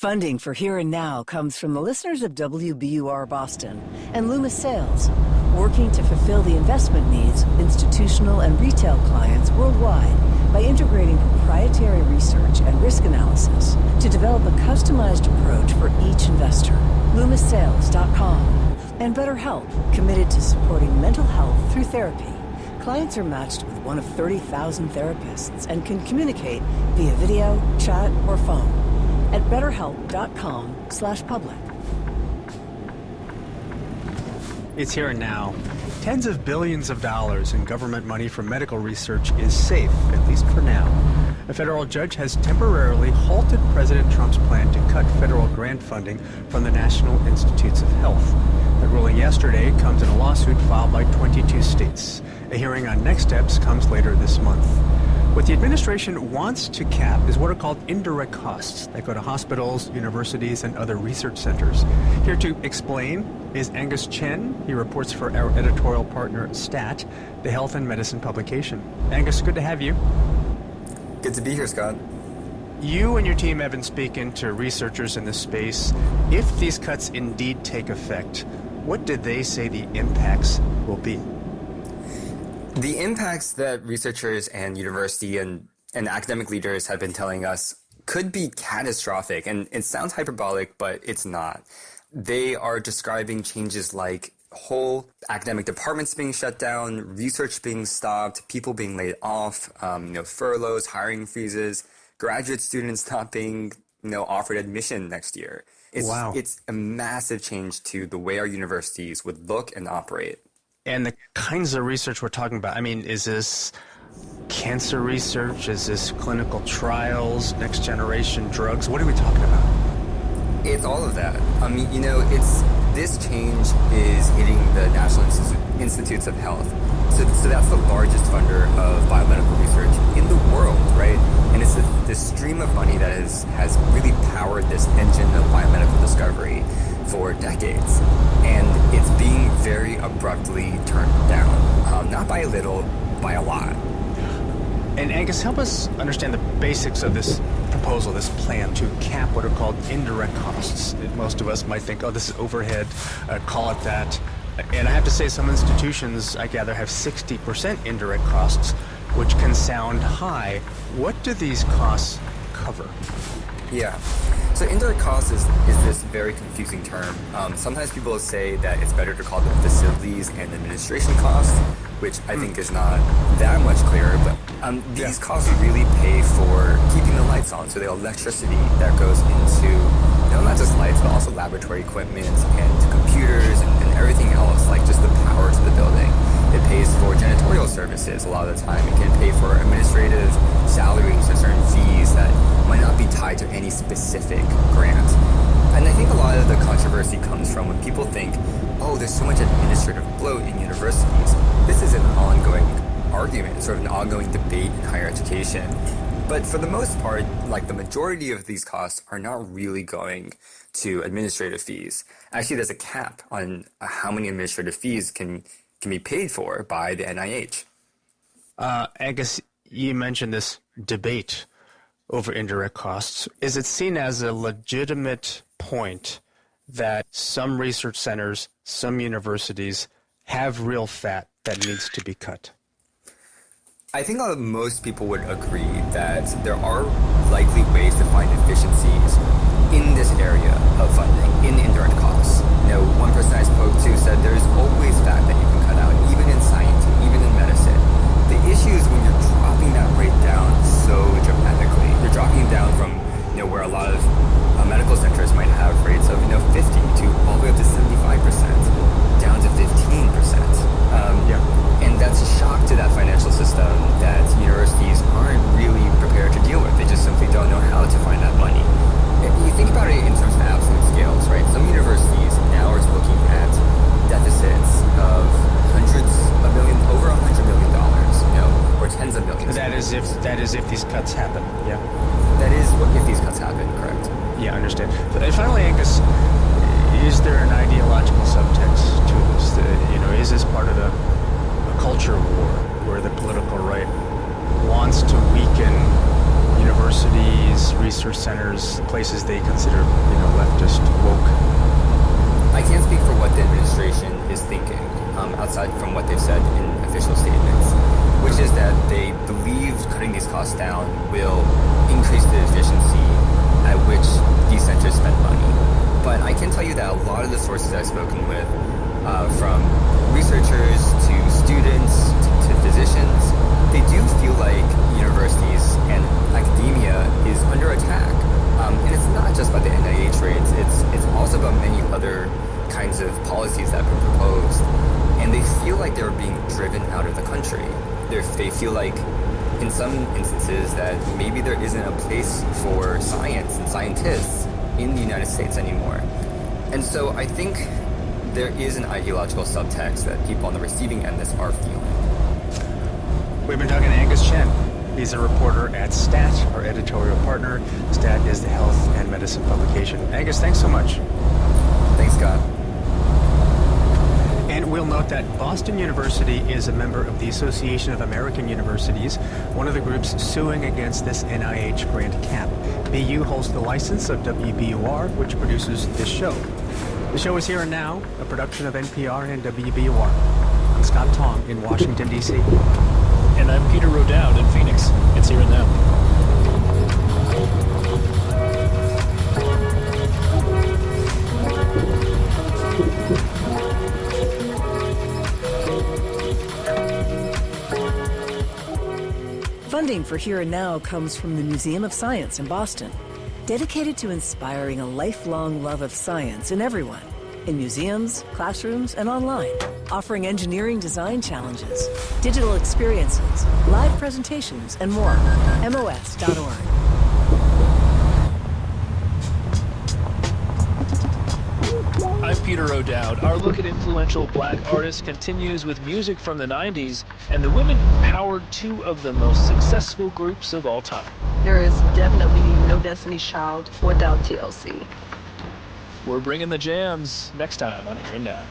Funding for Here and Now comes from the listeners of WBUR Boston and Loomis Sales, working to fulfill the investment needs of institutional and retail clients worldwide by integrating proprietary research and risk analysis to develop a customized approach for each investor. LoomisSales.com. And BetterHelp, committed to supporting mental health through therapy. Clients are matched with one of 30,000 therapists and can communicate via video, chat, or phone at betterhelp.com/public. It's here and now. Tens of billions of dollars in government money for medical research is safe, at least for now. A federal judge has temporarily halted President Trump's plan to cut federal grant funding from the National Institutes of Health. The ruling yesterday comes in a lawsuit filed by 22 states. A hearing on next steps comes later this month. What the administration wants to cap is what are called indirect costs that go to hospitals, universities, and other research centers. Here to explain is Angus Chen. He reports for our editorial partner, STAT, the health and medicine publication. Angus, good to have you. Good to be here, Scott. You and your team have been speaking to researchers in this space. If these cuts indeed take effect, what did they say the impacts will be? The impacts that researchers and university and academic leaders have been telling us could be catastrophic, and it sounds hyperbolic, but it's not. They are describing changes like whole academic departments being shut down, research being stopped, people being laid off, furloughs, hiring freezes, graduate students not being offered admission next year. It's a massive change to the way our universities would look and operate. And the kinds of research we're talking about, I mean, is this cancer research? Is this clinical trials, next generation drugs? What are we talking about? It's all of that. I mean, this change is hitting the National Institutes of Health. So that's the largest funder of biomedical research in the world, right? And it's this stream of money that has really powered this engine of biomedical discovery for decades. And it's being very abruptly turned down. Not by a little, by a lot. And Angus, help us understand the basics of this proposal, this plan to cap what are called indirect costs. Most of us might think, oh, this is overhead, call it that. And I have to say, some institutions, I gather, have 60% indirect costs, which can sound high. What do these costs cover? Yeah. So indirect costs is this very confusing term. Sometimes people say that it's better to call them facilities and administration costs, which I think is not that much clearer. But these costs really pay for keeping the lights on. So the electricity that goes into not just lights, but also laboratory equipment and computers and everything else, like just the power to the building. It pays for janitorial services a lot of the time. It can pay for administrative salaries or certain fees that might not be tied to any specific grant. And I think a lot of the controversy comes from when people think, oh, there's so much administrative bloat in universities. This is an ongoing argument, sort of an ongoing debate in higher education. But for the most part, like the majority of these costs are not really going to administrative fees. Actually, there's a cap on how many administrative fees can be paid for by the NIH. Angus, you mentioned this debate over indirect costs. Is it seen as a legitimate point that some research centers, some universities have real fat that needs to be cut? I think most people would agree that there are likely ways to find efficiencies in this area of funding, in indirect costs. One person I spoke to said there's always fat that you can cut out, even in science, even in medicine. The issue is when you're dropping that rate down so dramatically. You're dropping down from, where a lot of medical centers might have rates of, 50 to all the way up to 75%, down to 15%. And that's a shock to that financial system that universities aren't really prepared to deal with. They just simply don't know how to find that money. If you think about it in terms of absolute scales, right? Some universities now are looking at deficits of hundreds of millions, over $100 million, or tens of millions. That is if these cuts happen. Yeah. That is if these cuts happen, correct? Yeah, I understand. And finally, Angus, is there an ideological subtext to this? Is this part of a culture war where the political right wants to weaken universities, research centers, places they consider, leftist woke? I can't speak for what the administration is thinking, outside from what they've said in official statements, which is that they believe cutting these costs down will increase the efficiency at which these centers spend money. But I can tell you that a lot of the sources I've spoken with, from researchers to students to physicians, they do feel like universities and academia is under attack. And it's not just about the NIH rates, it's also about many other kinds of policies that have been proposed. And they feel like they're being driven out of the country. They feel like, in some instances, that maybe there isn't a place for science and scientists in the United States anymore. And so I think there is an ideological subtext that people on the receiving end of this are feeling. We've been talking to Angus Chen. He's a reporter at STAT, our editorial partner. STAT is the health and medicine publication. Angus, thanks so much. Thanks, Scott. And we'll note that Boston University is a member of the Association of American Universities, one of the groups suing against this NIH grant cap. BU holds the license of WBUR, which produces this show. The show is Here and Now, a production of NPR and WBUR. I'm Scott Tong in Washington, D.C. And I'm Peter Rodowd in Phoenix. It's Here and Now. Funding for Here and Now comes from the Museum of Science in Boston, dedicated to inspiring a lifelong love of science in everyone, in museums, classrooms, and online, offering engineering design challenges, digital experiences, live presentations, and more. MOS.org. I'm Peter O'Dowd. Our look at influential black artists continues with music from the 90s, and the women powered two of the most successful groups of all time. There is definitely no Destiny's Child without TLC. We're bringing the jams next time on Here and Now.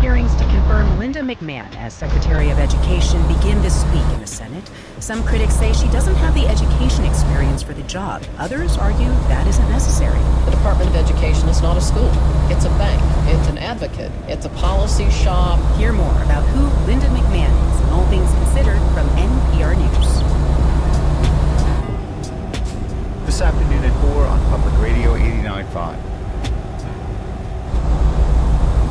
Hearings to confirm Linda McMahon as Secretary of Education begin this week in the Senate. Some critics say she doesn't have the education experience for the job. Others argue that isn't necessary. The Department of Education is not a school. It's a bank. It's an advocate. It's a policy shop. Hear more about who Linda McMahon is and all things considered from NPR News. This afternoon at 4 on Public Radio 89.5.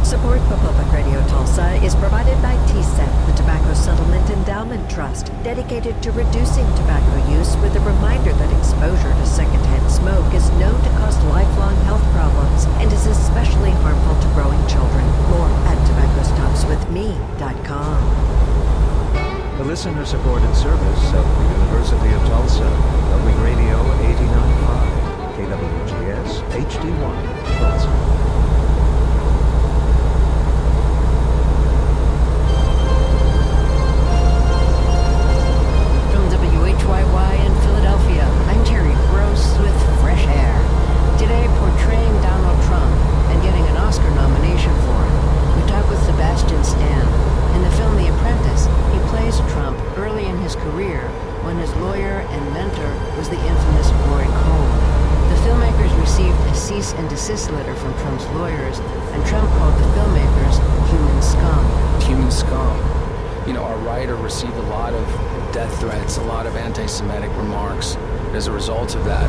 Support for Public Radio Tulsa is provided by TSET, the Tobacco Settlement Endowment Trust, dedicated to reducing tobacco use with a reminder that exposure to secondhand smoke is known to cause lifelong health problems and is especially harmful to growing children. More at tobaccostopswithme.com. The listener-supported service of the University of Tulsa, Public Radio 89.5, KWGS HD1, Tulsa. WHYY in Philadelphia, I'm Terry Gross with Fresh Air. Today, portraying Donald Trump and getting an Oscar nomination for it, we talk with Sebastian Stan. In the film The Apprentice, he plays Trump early in his career when his lawyer and mentor was the infamous Roy Cohn. The filmmakers received a cease and desist letter from Trump's lawyers, and Trump called the filmmakers human scum. Human scum. You know, our writer received a lot of death threats, a lot of anti-Semitic remarks as a result of that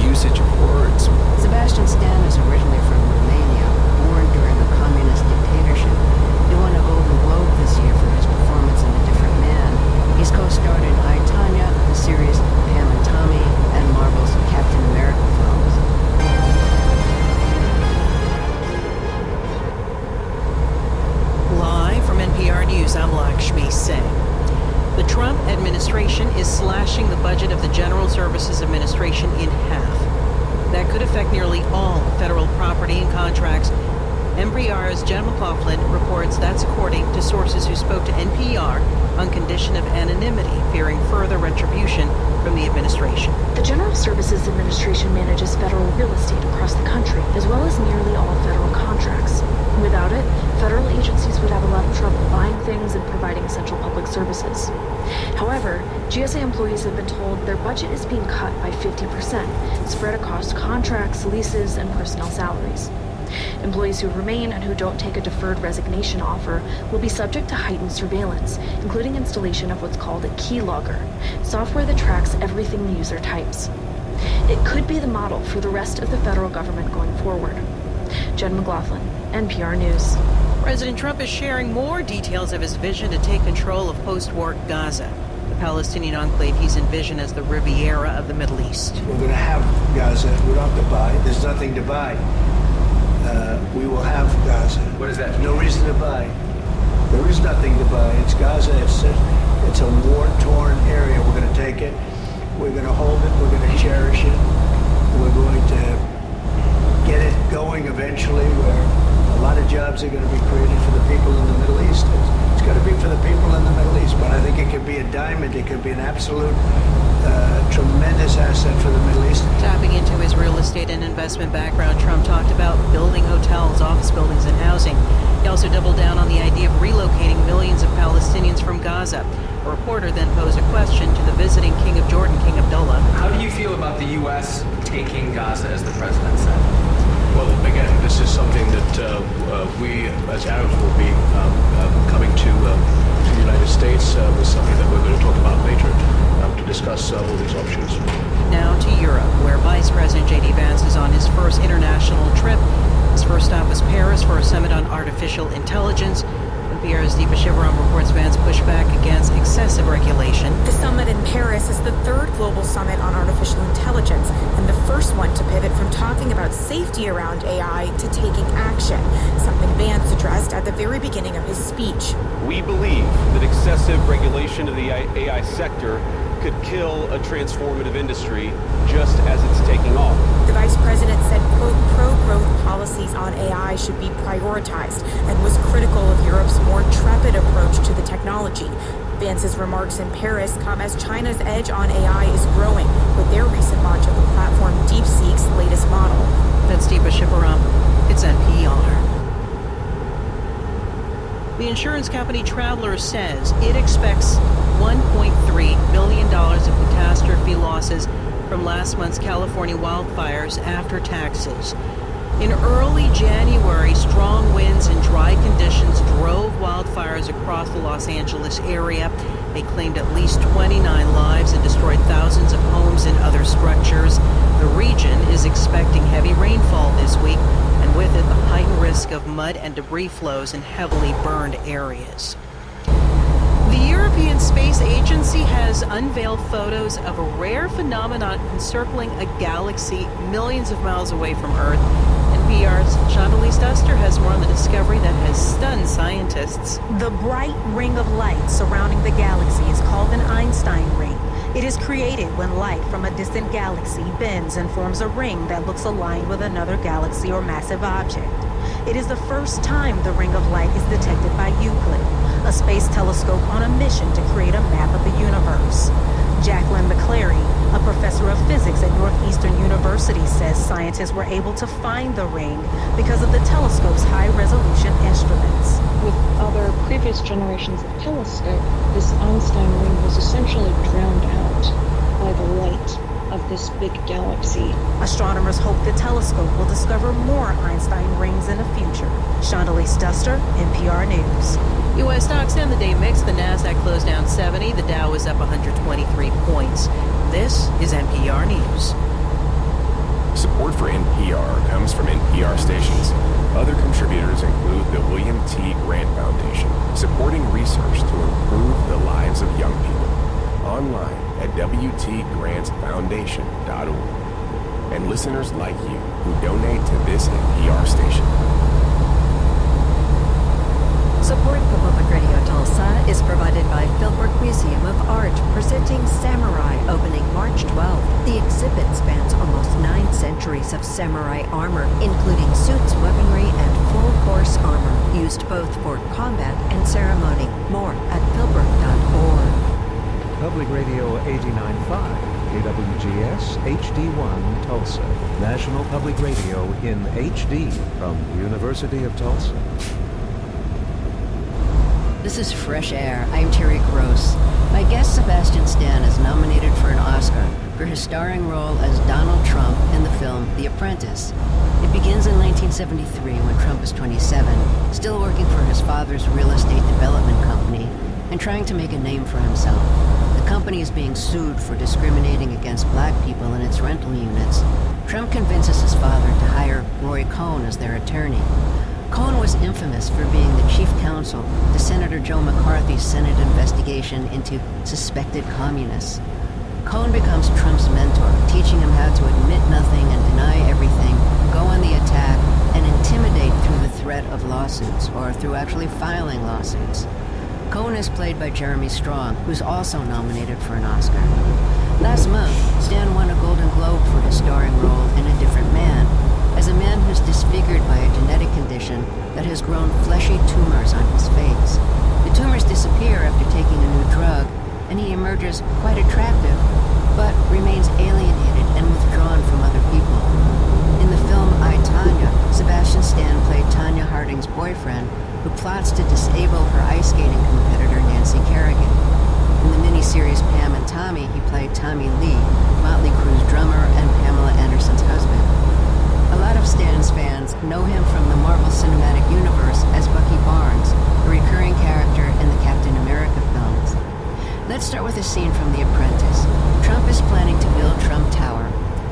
usage of words. Sebastian Stan is originally from Romania, born during a communist dictatorship. He won a Golden Globe this year for his performance in A Different Man. He's co-starred in I, Tonya, the series Pam and Tommy, and Marvel's Captain America films. Live from NPR News, I'm Lakshmi Singh. The Trump administration is slashing the budget of the General Services Administration in half. That could affect nearly all federal property and contracts NPR's Jen McLaughlin reports that's according to sources who spoke to NPR on condition of anonymity, fearing further retribution from the administration. The General Services Administration manages federal real estate across the country, as well as nearly all federal contracts. Without it, federal agencies would have a lot of trouble buying things and providing essential public services. However, GSA employees have been told their budget is being cut by 50%, spread across contracts, leases, and personnel salaries. Employees who remain and who don't take a deferred resignation offer will be subject to heightened surveillance, including installation of what's called a keylogger, software that tracks everything the user types. It could be the model for the rest of the federal government going forward. Jen McLaughlin, NPR News. President Trump is sharing more details of his vision to take control of post-war Gaza, the Palestinian enclave he's envisioned as the Riviera of the Middle East. We're going to have Gaza. We don't have to buy. There's nothing to buy. We will have Gaza. What is that? There's no reason to buy. There is nothing to buy. It's Gaza. It's a war-torn area. We're going to take it. We're going to hold it. We're going to cherish it. We're going to get it going eventually, where a lot of jobs are going to be created for the people in the Middle East. It's going to be for the people in the Middle East, but I think it could be a diamond. It could be an absolute tremendous asset for the Middle East. Tapping into his real estate and investment background, Trump talked about building hotels, office buildings, and housing. He also doubled down on the idea of relocating millions of Palestinians from Gaza. A reporter then posed a question to the visiting King of Jordan, King Abdullah. How do you feel about the U.S. taking Gaza, as the president said? Well, again, this is something that we, as Arabs, will be coming to the United States with something that we're going to talk about later to discuss all these options. Now to Europe, where Vice President J.D. Vance is on his first international trip. His first stop was Paris for a summit on artificial intelligence. NPR's Deepa Shivaram reports Vance pushed back against excessive regulation. The summit in Paris is the third global summit on artificial intelligence, and the first one to pivot from talking about safety around AI to taking action, something Vance addressed at the very beginning of his speech. We believe that excessive regulation of the AI sector could kill a transformative industry just as it's taking off. The vice president said, quote, pro-growth policies on AI should be prioritized and was critical of Europe's more trepid approach to the technology. Vance's remarks in Paris come as China's edge on AI is growing with their recent launch of the platform DeepSeek's latest model. That's Deepa Shivaram. It's NPR. The insurance company Travelers says it expects $1.3 billion of catastrophe losses from last month's California wildfires after taxes. In early January, strong winds and dry conditions drove wildfires across the Los Angeles area. They claimed at least 29 lives and destroyed thousands of homes and other structures. The region is expecting heavy rainfall this week, and with it, the heightened risk of mud and debris flows in heavily burned areas. The European Space Agency has unveiled photos of a rare phenomenon encircling a galaxy millions of miles away from Earth. NPR's Chandalise Duster has more on the discovery that has stunned scientists. The bright ring of light surrounding the galaxy is called an Einstein ring. It is created when light from a distant galaxy bends and forms a ring that looks aligned with another galaxy or massive object. It is the first time the ring of light is detected by Euclid, a space telescope on a mission to create a map of the universe. Jacqueline McClary, a professor of physics at Northeastern University, says scientists were able to find the ring because of the telescope's high-resolution instruments. With other previous generations of telescope, this Einstein ring was essentially drowned out by the light of this big galaxy. Astronomers hope the telescope will discover more Einstein rings in the future. Chandalise Duster, NPR News. U.S. stocks end the day mixed. The Nasdaq closed down 70. The Dow is up 123 points. This is NPR News. Support for NPR comes from NPR stations. Other contributors include the William T. Grant Foundation, supporting research to improve the lives of young people. Online at WTGrantFoundation.org. And listeners like you who donate to this NPR station. Support for Public Radio Tulsa is provided by Philbrook Museum of Art, presenting Samurai, opening March 12th. The exhibit spans almost 9 centuries of samurai armor, including suits, weaponry, and full horse armor, used both for combat and ceremony. More at filbert.org. Public Radio 89.5, KWGS HD1 Tulsa. National Public Radio in HD from the University of Tulsa. This is Fresh Air. I'm Terry Gross. My guest Sebastian Stan is nominated for an Oscar for his starring role as Donald Trump in the film The Apprentice. It begins in 1973 when Trump is 27, still working for his father's real estate development company and trying to make a name for himself. The company is being sued for discriminating against black people in its rental units. Trump convinces his father to hire Roy Cohn as their attorney. Cohn was infamous for being the chief counsel to Senator Joe McCarthy's Senate investigation into suspected communists. Cohn becomes Trump's mentor, teaching him how to admit nothing and deny everything, go on the attack, and intimidate through the threat of lawsuits, or through actually filing lawsuits. Cohn is played by Jeremy Strong, who's also nominated for an Oscar. Last month, Stan won a Golden Globe for his starring role in A Different Man, as a man who's disfigured by a genetic condition that has grown fleshy tumors on his face. The tumors disappear after taking a new drug, and he emerges quite attractive, but remains alienated and withdrawn from other people. In the film I, Tanya, Sebastian Stan played Tanya Harding's boyfriend, who plots to disable her ice skating competitor Nancy Kerrigan. In the miniseries Pam and Tommy, he played Tommy Lee, Motley Crue's drummer and Pamela Anderson's husband. A lot of Stan's fans know him from the Marvel Cinematic Universe as Bucky Barnes, a recurring character in the Captain America films. Let's start with a scene from The Apprentice. Trump is planning to build Trump Tower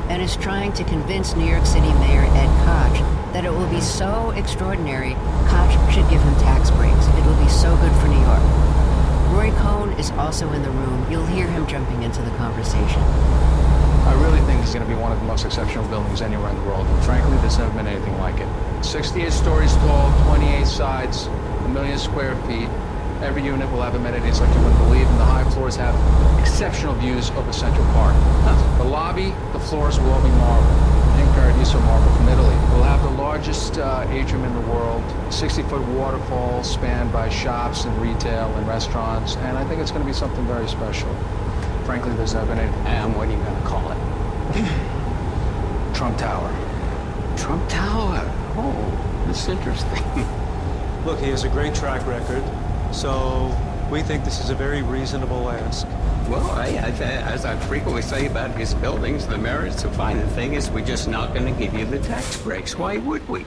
and is trying to convince New York City Mayor Ed Koch that it will be so extraordinary, Koch should give him tax breaks. It will be so good for New York. Roy Cohn is also in the room. You'll hear him jumping into the conversation. I really think it's going to be one of the most exceptional buildings anywhere in the world. And frankly, there's never been anything like it. 68 stories tall, 28 sides, 1 million square feet. Every unit will have amenities like you wouldn't believe, and the high floors have exceptional views over Central Park. The lobby, the floors will all be marble. Pink Paradiso marble from Italy. We'll have the largest atrium in the world, 60-foot waterfall spanned by shops and retail and restaurants, and I think it's going to be something very special. Frankly, there's never been anything. And what are you going to call it? Trump Tower. Trump Tower? Oh, that's interesting. Look, he has a great track record, so we think this is a very reasonable ask. Well, as I frequently say about his buildings, the merits are fine. The thing is, we're just not going to give you the tax breaks. Why would we?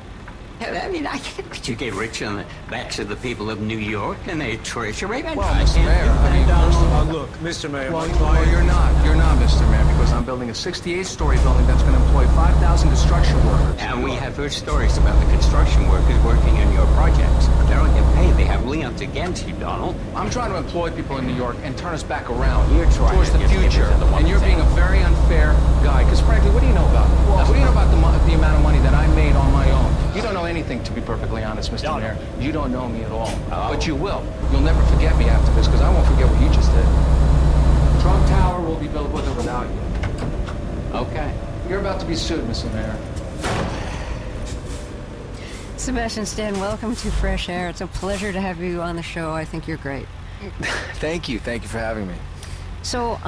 I mean, could you get rich on the backs of the people of New York and their treasury? Well, Mr. Mayor, I mean, first of all, look, Mr. Mayor, well, you're not, Mr. Mayor, because I'm building a 68-story building that's going to employ 5,000 construction workers. And we have heard stories about the construction workers working on your projects. They don't get paid. They have liens against you, Donald. I'm trying to employ people in New York and turn us back around you're trying towards the future. And you're being a very unfair guy. Because frankly, what do you know about me? What do you know about the amount of money that I made on my own? You don't know anything, to be perfectly honest, Mr. Mayor. You don't know me at all. But you will. You'll never forget me after this, because I won't forget what you just did. Trump Tower will be built with or without you. Okay. You're about to be sued, Mr. Mayor. Sebastian Stan, welcome to Fresh Air. It's a pleasure to have you on the show. I think you're great. Thank you. Thank you for having me. So,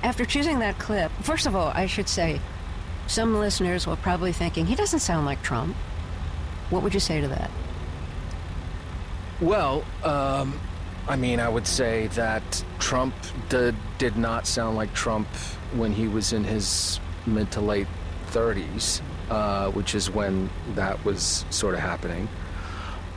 after choosing that clip, first of all, I should say, some listeners will probably thinking, he doesn't sound like Trump. What would you say to that? Well, I mean, I would say that Trump did not sound like Trump when he was in his mid to late 30s, which is when that was sort of happening.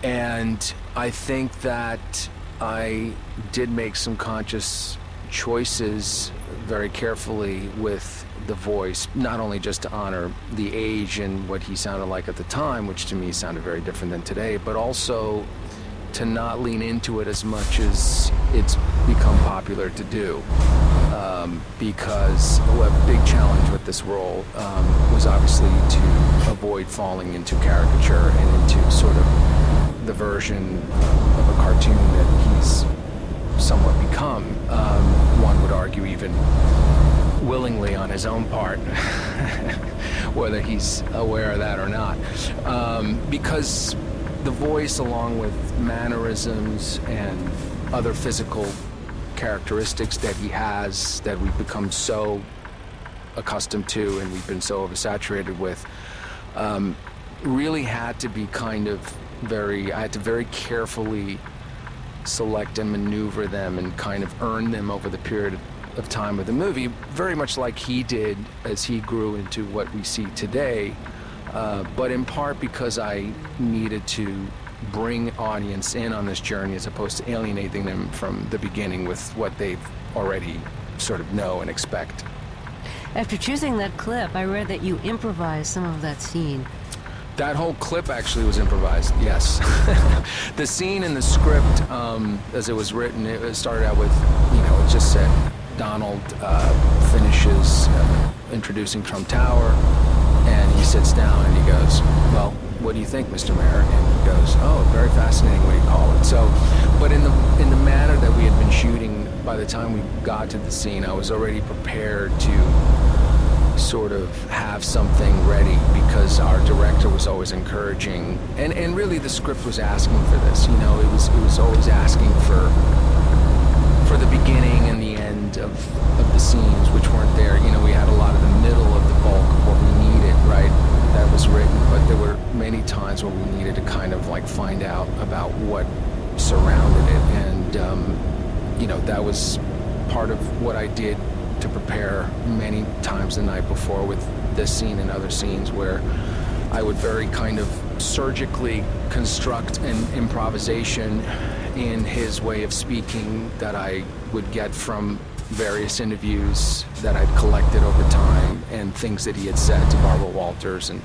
And I think that I did make some conscious choices very carefully with the voice, not only just to honor the age and what he sounded like at the time, which to me sounded very different than today, but also to not lean into it as much as it's become popular to do. Because a big challenge with this role was obviously to avoid falling into caricature and into sort of the version of a cartoon that he's somewhat become. One would argue even willingly on his own part, whether he's aware of that or not. Because the voice, along with mannerisms and other physical characteristics that he has that we've become so accustomed to and we've been so oversaturated with, really had to be kind of I had to very carefully select and maneuver them and kind of earn them over the period of time of the movie, very much like he did as he grew into what we see today, but in part because I needed to bring audience in on this journey as opposed to alienating them from the beginning with what they've already sort of know and expect. After choosing that clip, I read that you improvised some of that scene. That whole clip actually was improvised, yes. The scene in the script, as it was written, it started out with, it just said, Donald finishes introducing Trump Tower, and he sits down and he goes, well, what do you think, Mr. Mayor? And he goes, oh, very fascinating way you call it. So, but in the manner that we had been shooting, by the time we got to the scene, I was already prepared to sort of have something ready because our director was always encouraging, and really the script was asking for this. It was always asking for the beginning and the end of the scenes, which weren't there. We had a lot of the middle of the bulk of what we needed, right? That was written, but there were many times where we needed to kind of like find out about what surrounded it, and that was part of what I did to prepare many times the night before with this scene and other scenes where I would very kind of surgically construct an improvisation in his way of speaking that I would get from various interviews that I'd collected over time and things that he had said to Barbara Walters and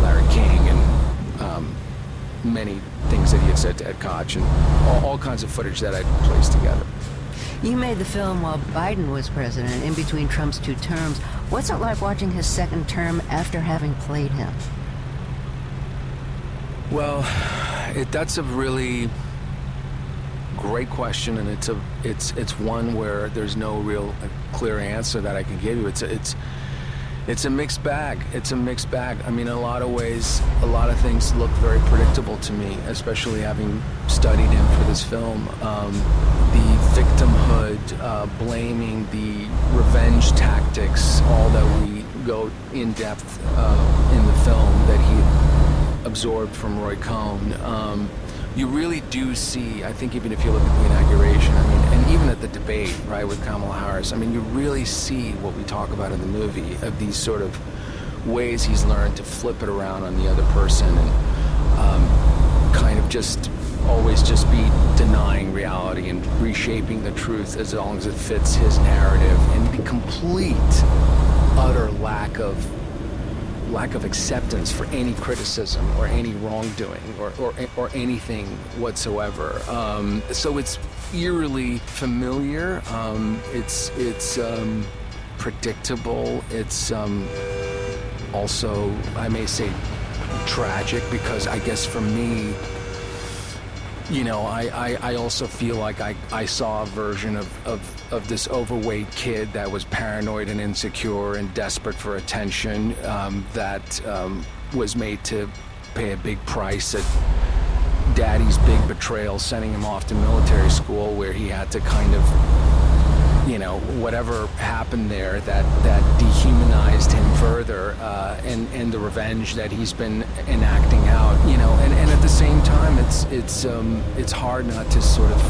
Larry King and many things that he had said to Ed Koch and all kinds of footage that I'd placed together. You made the film while Biden was president, in between Trump's two terms. What's it like watching his second term after having played him? Well, that's a really great question, and it's one where there's no real clear answer that I can give you. It's a mixed bag. It's a mixed bag. I mean, in a lot of ways, a lot of things look very predictable to me, especially having studied him for this film. The victimhood, blaming, the revenge tactics, all that we go in depth in the film that he absorbed from Roy Cohn. You really do see, I think even if you look at the inauguration, and even at the debate, right, with Kamala Harris, you really see what we talk about in the movie, of these sort of ways he's learned to flip it around on the other person and kind of just always just be denying reality and reshaping the truth as long as it fits his narrative, and the complete, utter lack of acceptance for any criticism or any wrongdoing or anything whatsoever. So it's eerily familiar. It's predictable. It's also, I may say, tragic, because I guess for me, I also feel like I saw a version of this overweight kid that was paranoid and insecure and desperate for attention, that was made to pay a big price at daddy's big betrayal, sending him off to military school, where he had to kind of, whatever happened there that dehumanized him further, and the revenge that he's been enacting out, and at the same time, it's hard not to sort of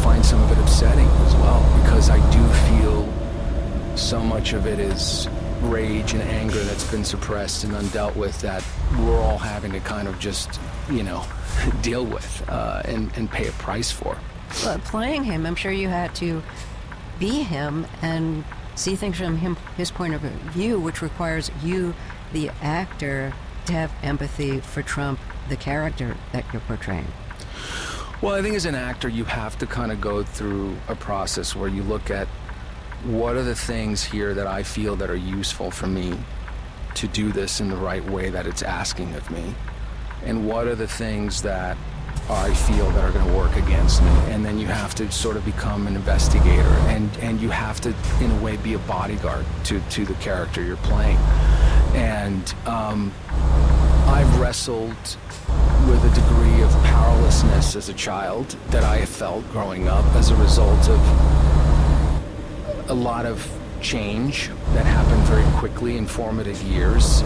find some of it upsetting as well, because I do feel so much of it is rage and anger that's been suppressed and undealt with, that we're all having to kind of just, deal with and pay a price for. Well, playing him, I'm sure you had to be him and see things from his point of view, which requires you, the actor, to have empathy for Trump, the character that you're portraying. Well, I think as an actor, you have to kind of go through a process where you look at what are the things here that I feel that are useful for me to do this in the right way that it's asking of me, and what are the things that I feel that are going to work against me, and then you have to sort of become an investigator, and you have to, in a way, be a bodyguard to the character you're playing. And I've wrestled with a degree of powerlessness as a child that I have felt growing up as a result of a lot of change that happened very quickly in formative years,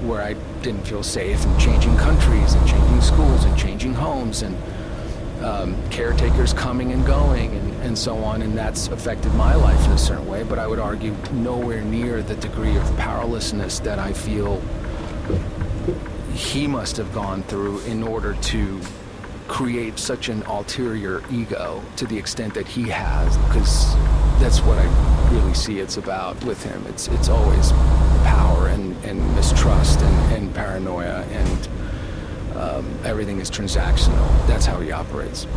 where I didn't feel safe, and changing countries and changing schools and changing homes and caretakers coming and going and so on, and that's affected my life in a certain way, but I would argue nowhere near the degree of powerlessness that I feel he must have gone through in order to create such an ulterior ego to the extent that he has, because that's what I really see it's about with him. It's always power and mistrust and paranoia, and everything is transactional. That's how he operates.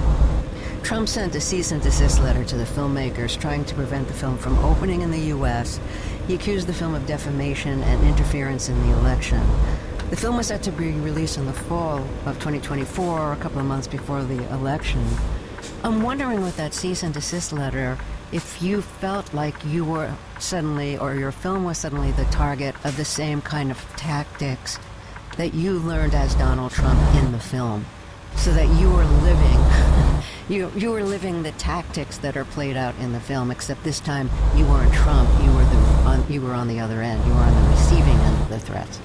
Trump sent a cease and desist letter to the filmmakers trying to prevent the film from opening in the U.S. He accused the film of defamation and interference in the election. The film was set to be released in the fall of 2024, a couple of months before the election. I'm wondering with that cease and desist letter, if you felt like you were suddenly, or your film was suddenly the target of the same kind of tactics that you learned as Donald Trump in the film, so that you were living, you were living the tactics that are played out in the film, except this time you weren't Trump, you were on the other end, you were on the receiving end of the threats.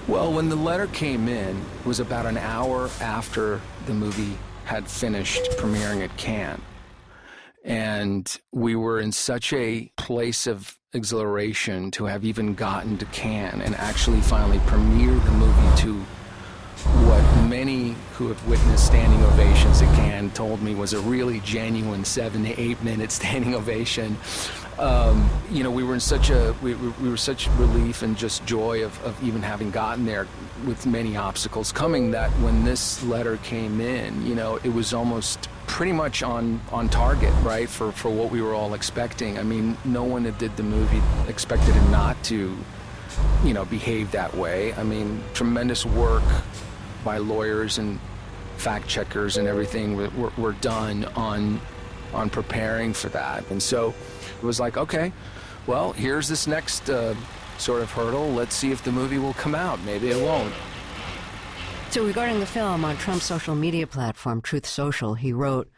Well, when the letter came in, it was about an hour after the movie had finished premiering at Cannes. And we were in such a place of exhilaration to have even gotten to Cannes and actually finally premiere the movie to what many who have witnessed standing ovations at Cannes told me was a really genuine 7 to 8 minute standing ovation. You know, we were in such we were such relief and just joy of even having gotten there, with many obstacles coming, that when this letter came in, you know, it was almost pretty much on target, right, for what we were all expecting. I mean, no one that did the movie expected it not to, you know, behave that way. I mean, tremendous work by lawyers and fact checkers and everything were done on preparing for that. And so it was like, okay, well, here's this next sort of hurdle. Let's see if the movie will come out. Maybe it won't. So regarding the film, on Trump's social media platform, Truth Social, he wrote,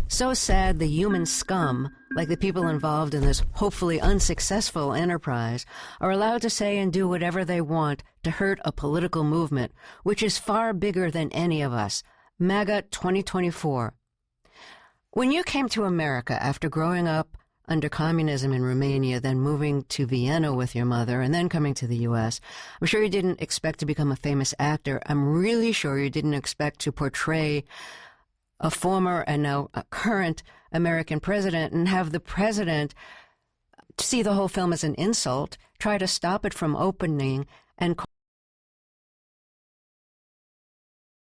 "So sad the human scum, like the people involved in this hopefully unsuccessful enterprise, are allowed to say and do whatever they want to hurt a political movement, which is far bigger than any of us. MAGA 2024. When you came to America after growing up under communism in Romania, then moving to Vienna with your mother, and then coming to the U.S., I'm sure you didn't expect to become a famous actor. I'm really sure you didn't expect to portray a former and now a current American president and have the president see the whole film as an insult, try to stop it from opening, and